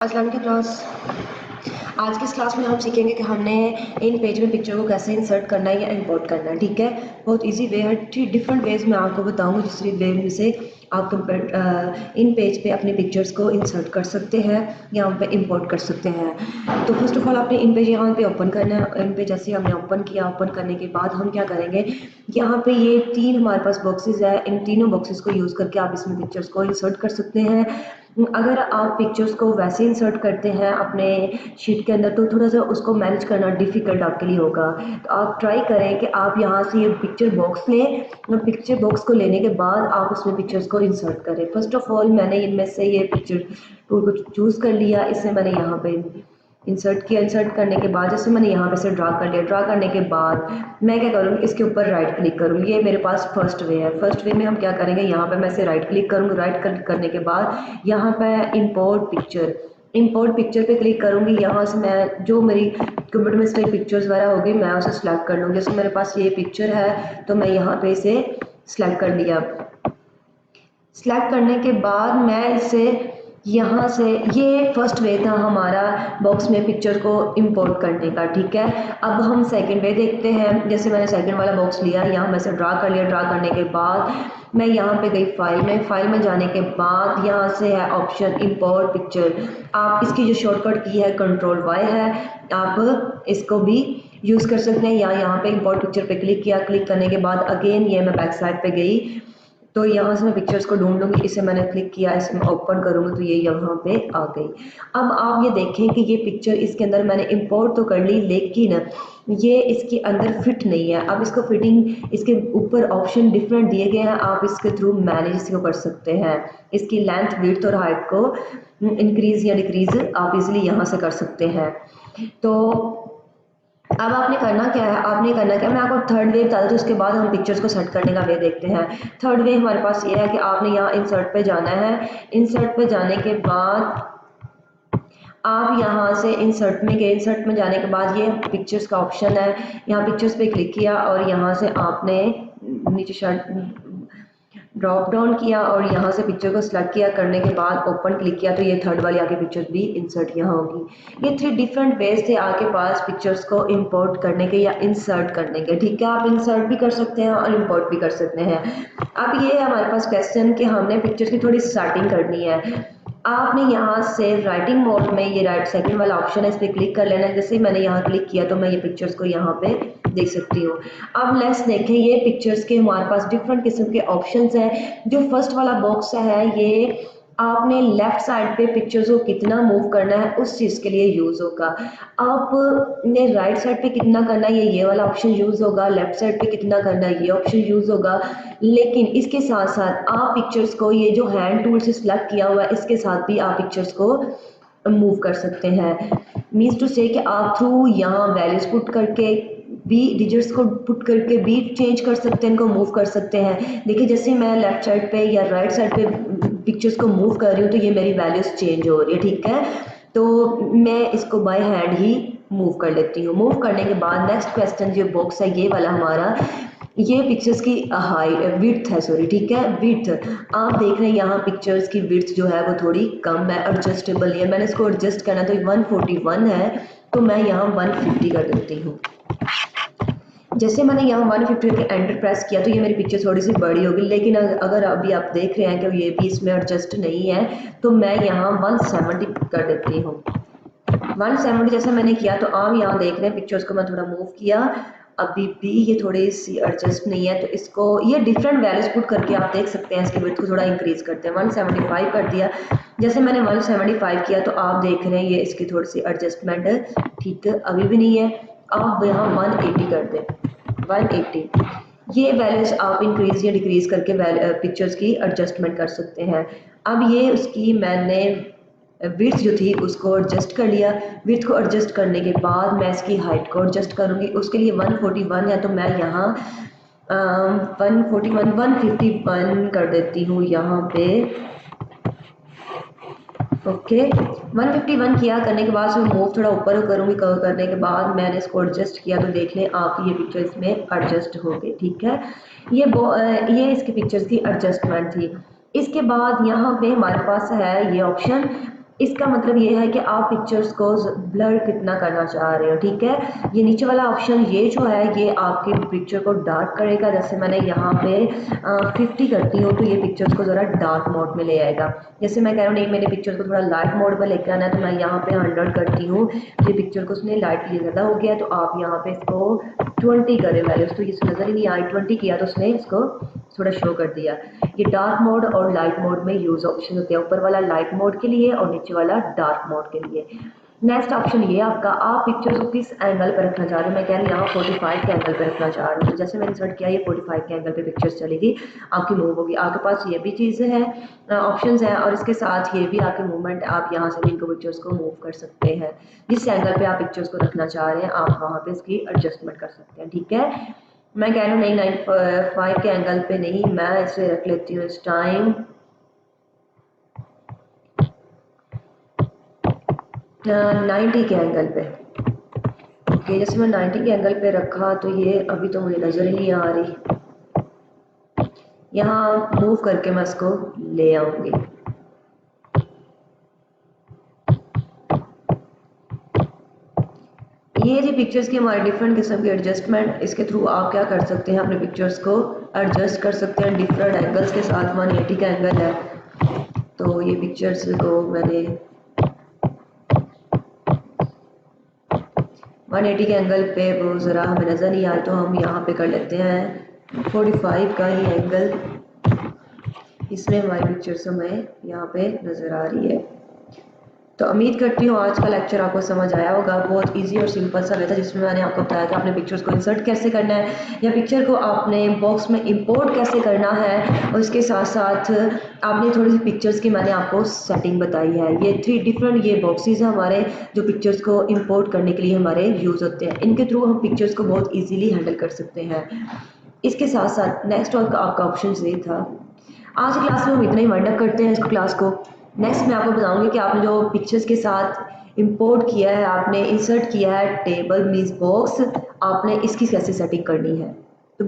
अस्सलाम की क्लास। आज की इस क्लास में हम सीखेंगे कि हमने इन पेज में पिक्चर को कैसे इंसर्ट करना है या इंपोर्ट करना है। ठीक है, बहुत इजी वे है। डिफरेंट वेज में आपको बताऊंगी जिस वे में से आप इन पेज पे अपनी पिक्चर्स को इंसर्ट कर सकते हैं, यहाँ पे इंपोर्ट कर सकते हैं। तो फर्स्ट ऑफ ऑल आपने इन पेज यहाँ पे ओपन करना है। इन पे जैसे हमने ओपन किया, ओपन करने के बाद हम क्या करेंगे, यहाँ पे ये तीन हमारे पास बॉक्सेस है। इन तीनों बॉक्सेस को यूज़ करके आप इसमें पिक्चर्स को इंसर्ट कर सकते हैं। अगर आप पिक्चर्स को वैसे इंसर्ट करते हैं अपने शीट के अंदर तो थोड़ा सा उसको मैनेज करना डिफ़िकल्ट आपके लिए होगा। तो आप ट्राई करें कि आप यहाँ से ये पिक्चर बॉक्स लें और पिक्चर बॉक्स को लेने के बाद आप उसमें पिक्चर्स को इंसर्ट करें। फर्स्ट ऑफ ऑल मैंने इनमें से ये पिक्चर टूल को चूज़ कर लिया। इससे मैंने यहाँ पे इंसर्ट किया। इंसर्ट करने के बाद जैसे मैंने यहाँ पे से ड्रा कर लिया। ड्रा करने के बाद मैं क्या करूँगी, इसके ऊपर राइट क्लिक करूँगी। ये मेरे पास फर्स्ट वे है। फर्स्ट वे में हम क्या करेंगे, यहाँ पे मैं से राइट क्लिक करूँगी। राइट क्लिक करने के बाद यहाँ पे इंपोर्ट पिक्चर, इंपोर्ट पिक्चर पे क्लिक करूँगी। यहाँ से मैं जो मेरी कंप्यूटर में से पिक्चर्स वगैरह होगी मैं उसे सिलेक्ट कर लूँगी। जैसे मेरे पास ये पिक्चर है तो मैं यहाँ पे इसे सिलेक्ट कर लिया। सिलेक्ट करने के बाद मैं इसे यहाँ से, ये फर्स्ट वे था हमारा बॉक्स में पिक्चर को इंपोर्ट करने का। ठीक है, अब हम सेकंड वे देखते हैं। जैसे मैंने सेकंड वाला बॉक्स लिया, यहाँ मैं से ड्रा कर लिया। ड्रा करने के बाद मैं यहाँ पे गई फाइल में। फाइल में जाने के बाद यहाँ से है ऑप्शन इंपोर्ट पिक्चर। आप इसकी जो शॉर्टकट की है Ctrl+Y है, आप इसको भी यूज़ कर सकते हैं। यहाँ पे इंपोर्ट पिक्चर पे क्लिक किया। क्लिक करने के बाद अगेन ये मैं बैक साइड पे गई तो यहाँ से मैं पिक्चर्स को ढूंढ लूँगी। इसे मैंने क्लिक किया, इसमें ओपन करूँगी तो ये यहाँ पे आ गई। अब आप ये देखें कि ये पिक्चर इसके अंदर मैंने इंपोर्ट तो कर ली लेकिन ये इसके अंदर फिट नहीं है। अब इसको फिटिंग, इसके ऊपर ऑप्शन डिफरेंट दिए गए हैं, आप इसके थ्रू मैनेज इसको कर सकते हैं। इसकी लेंथ, विड्थ और हाइट को इंक्रीज या डिक्रीज आप इजीली यहाँ से कर सकते हैं। तो अब आपने करना क्या है, आपने करना क्या, मैं आपको थर्ड वे बता दूँ उसके बाद हम पिक्चर्स को सेट करने का वे देखते हैं। थर्ड वे हमारे पास ये है कि आपने यहाँ इंसर्ट पे जाना है। इंसर्ट पे जाने के बाद आप यहाँ से इंसर्ट में गए। इंसर्ट में जाने के बाद ये पिक्चर्स का ऑप्शन है, यहाँ पिक्चर्स पे क्लिक किया और यहाँ से आपने नीचे शर्ट ड्रॉप डाउन किया और यहाँ से पिक्चर को सिलेक्ट किया। करने के बाद ओपन क्लिक किया तो ये थर्ड वाली आगे पिक्चर भी इंसर्ट यहाँ होगी। ये थ्री डिफरेंट वेज थे आपके पास पिक्चर्स को इंपोर्ट करने के या इंसर्ट करने के। ठीक है, आप इंसर्ट भी कर सकते हैं और इंपोर्ट भी कर सकते हैं। अब ये हमारे पास क्वेश्चन कि हमने पिक्चर्स की थोड़ी स्टार्टिंग करनी है। आपने यहाँ से राइटिंग मोड में ये राइट सेकंड वाला ऑप्शन है, इस पर क्लिक कर लेना है। जैसे ही मैंने यहाँ क्लिक किया तो मैं ये पिक्चर्स को यहाँ पे देख सकती हूँ। अब लेट्स देखें, ये पिक्चर्स के हमारे पास डिफरेंट किस्म के ऑप्शंस हैं। जो फर्स्ट वाला बॉक्स है ये आपने लेफ्ट साइड पे पिक्चर्स को कितना मूव करना है उस चीज़ के लिए यूज़ होगा। आपने राइट साइड पे कितना करना है ये वाला ऑप्शन यूज़ होगा। लेफ्ट साइड पे कितना करना है ये ऑप्शन यूज़ होगा। लेकिन इसके साथ साथ आप पिक्चर्स को, ये जो हैंड टूल से सिलेक्ट किया हुआ है इसके साथ भी आप पिक्चर्स को मूव कर सकते हैं। मीन्स टू से कि आप थ्रू यहाँ वैल्यूज पुट करके भी, डिजिट्स को पुट करके भी चेंज कर सकते हैं, इनको मूव कर सकते हैं। देखिए जैसे मैं लेफ्ट साइड पे या राइट साइड पे पिक्चर्स को मूव कर रही हूँ तो ये मेरी वैल्यूज चेंज हो रही है। ठीक है, तो मैं इसको बाय हैंड ही मूव कर लेती हूँ। मूव करने के बाद नेक्स्ट क्वेश्चन जो बॉक्स है ये वाला हमारा, ये पिक्चर्स की हाइट, विड्थ है, सॉरी। ठीक है, विड्थ आप देख रहे हैं यहाँ पिक्चर्स की विड्थ जो है वो थोड़ी कम है, एडजस्टेबल है। मैंने इसको एडजस्ट करना तो 141 है तो मैं यहाँ 150 कर देती हूँ। जैसे मैंने यहाँ 150 के एंटर प्रेस किया तो ये मेरी पिक्चर थोड़ी सी बड़ी होगी। लेकिन अगर अभी आप देख रहे हैं कि ये भी इसमें एडजस्ट नहीं है तो मैं यहाँ 170 कर देती हूँ। 170 जैसे मैंने किया तो आप यहाँ देख रहे हैं पिक्चर्स को मैं थोड़ा मूव किया, अभी भी ये थोड़ी सी एडजस्ट नहीं है। तो इसको ये डिफरेंट वैल्यूज पुट करके आप देख सकते हैं, इसके विड्थ को थोड़ा इंक्रीज करते हैं। 175 कर दिया। जैसे मैंने 175 किया तो आप देख रहे हैं ये इसकी थोड़ी सी एडजस्टमेंट ठीक अभी भी नहीं है। आप यहाँ 180 कर दें, 180। ये वैल्यूज आप इंक्रीज या डिक्रीज करके पिक्चर्स की एडजस्टमेंट कर सकते हैं। अब ये उसकी मैंने विड्थ जो थी उसको एडजस्ट कर लिया। विड्थ को एडजस्ट करने के बाद मैं इसकी हाइट को एडजस्ट करूँगी। उसके लिए 141 है तो मैं यहाँ 141 151 कर देती हूँ यहाँ पे। ओके, 151 किया। करने के बाद मैं मूव थोड़ा ऊपर करूँगी। कवर करने के बाद मैंने इसको एडजस्ट किया तो देख लें आप ये पिक्चर इसमें एडजस्ट हो गई। ठीक है, ये इसकी पिक्चर्स की एडजस्टमेंट थी। इसके बाद यहाँ पे हमारे पास है ये ऑप्शन इसका मतलब ये है कि आप पिक्चर्स को ब्लर कितना करना चाह रहे हो, ठीक है। ये नीचे वाला ऑप्शन ये जो है ये आपके पिक्चर को डार्क करेगा। जैसे मैंने यहाँ पे 50 करती हूँ तो ये पिक्चर्स को ज़रा डार्क मोड में ले आएगा। जैसे मैं कह रहा हूँ नहीं मेरे पिक्चर को थोड़ा लाइट मोड में लेकर आना है, तो मैं यहाँ पे 100 करती हूँ। ये पिक्चर को उसने लाइट ये ज़्यादा हो गया, तो आप यहाँ पे इसको 20 करें वैल्यूज़, तो ये नज़र ही नहीं आई। 20 किया तो उसने इसको थोड़ा शो कर दिया। ये डार्क मोड और लाइट मोड में यूज़ ऑप्शन होते हैं, ऊपर वाला लाइट मोड के लिए और नीचे वाला डार्क मोड के लिए। नेक्स्ट ऑप्शन ये आपका, आप पिक्चर्स को किस एंगल पर रखना चाह रहे हो। मैं कह रही हूँ यहाँ 45 के एंगल पर रखना चाह रही हूँ, तो जैसे मैंने सर्च किया ये 45 के एंगल पे पिक्चर्स चलेगी, आपकी मूव होगी। आपके पास ये भी चीज़ें हैं, ऑप्शंस हैं, और इसके साथ ये भी आपके मूवमेंट, आप यहाँ से भी इनको पिक्चर्स को मूव कर सकते हैं। जिस एंगल पे आप पिक्चर्स को रखना चाह रहे हैं आप वहाँ पे इसकी एडजस्टमेंट कर सकते हैं, ठीक है। मैं कह रहा हूँ नहीं 95 के एंगल पे नहीं, मैं इसे रख लेती हूँ इस टाइम 90 के एंगल पे। ओके, जैसे मैं 90 के एंगल पे रखा तो ये अभी तो मुझे नज़र ही नहीं आ रही। यहाँ मूव करके मैं इसको ले आऊँगी। ये जी पिक्चर्स की हमारी डिफरेंट किस्म की एडजस्टमेंट, इसके थ्रू आप क्या कर सकते हैं, अपने पिक्चर्स को एडजस्ट कर सकते हैं डिफरेंट एंगल्स के साथ। 180 का एंगल है तो ये पिक्चर्स को मैंने 180 के एंगल पे वो ज़रा हमें नज़र नहीं आए तो हम यहाँ पे कर लेते हैं 45 का ही एंगल, इसमें हमारी पिक्चर्स हमें यहाँ पे नज़र आ रही है। तो उम्मीद करती हूँ आज का लेक्चर आपको समझ आया होगा। बहुत इजी और सिंपल सा वे था जिसमें मैंने आपको बताया कि आपने पिक्चर्स को इंसर्ट कैसे करना है या पिक्चर को आपने बॉक्स में इंपोर्ट कैसे करना है, और इसके साथ साथ आपने थोड़ी सी पिक्चर्स की मैंने आपको सेटिंग बताई है। ये 3 डिफरेंट ये बॉक्सेस हैं हमारे जो पिक्चर्स को इंपोर्ट करने के लिए हमारे यूज़ होते हैं। इनके थ्रू हम पिक्चर्स को बहुत ईजीली हैंडल कर सकते हैं। इसके साथ साथ नेक्स्ट आपका ऑप्शन ये था। आज की क्लास में हम इतना ही वाइंड अप करते हैं इस क्लास को। नेक्स्ट मैं आपको बताऊंगी कि आपने जो पिक्चर्स के साथ इंपोर्ट किया है, आपने इंसर्ट किया है टेबल मीन्स बॉक्स, आपने इसकी कैसे सेटिंग करनी है।